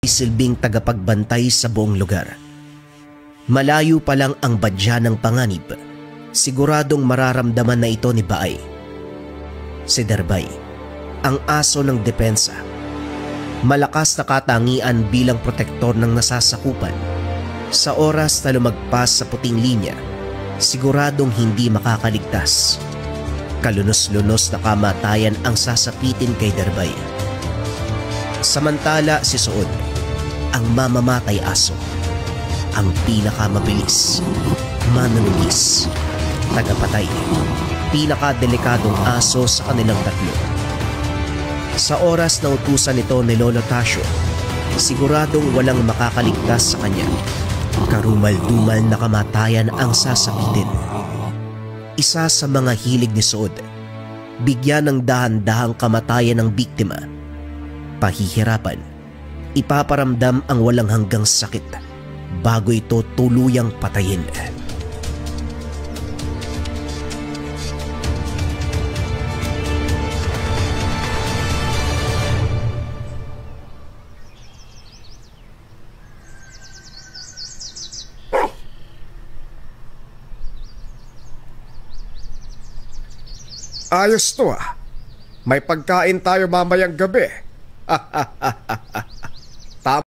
silbing tagapagbantay sa buong lugar. Malayo pa lang ang badya ng panganib, siguradong mararamdaman na ito ni Baay. Si Derbay, ang aso ng depensa, malakas na katangian bilang protektor ng nasasakupan. Sa oras na lumagpas sa puting linya, siguradong hindi makakaligtas. Kalunos-lunos na kamatayan ang sasapitin kay Derbay. Samantala si Suod, ang mamamatay aso, ang pinakamabilis, manunugis, tagapatay, pinakadelikadong aso sa kanilang tatlo. Sa oras na utusan nito ni Lolo Tasio, siguradong walang makakaligtas sa kanya. Karumal-dumal na kamatayan ang sasapitin. Isa sa mga hilig ni Suod, bigyan ng dahan-dahang kamatayan ng biktima. Pahihirapan, ipaparamdam ang walang hanggang sakit bago ito tuluyang patayin. Ayos to ah. May pagkain tayo mamayang gabi.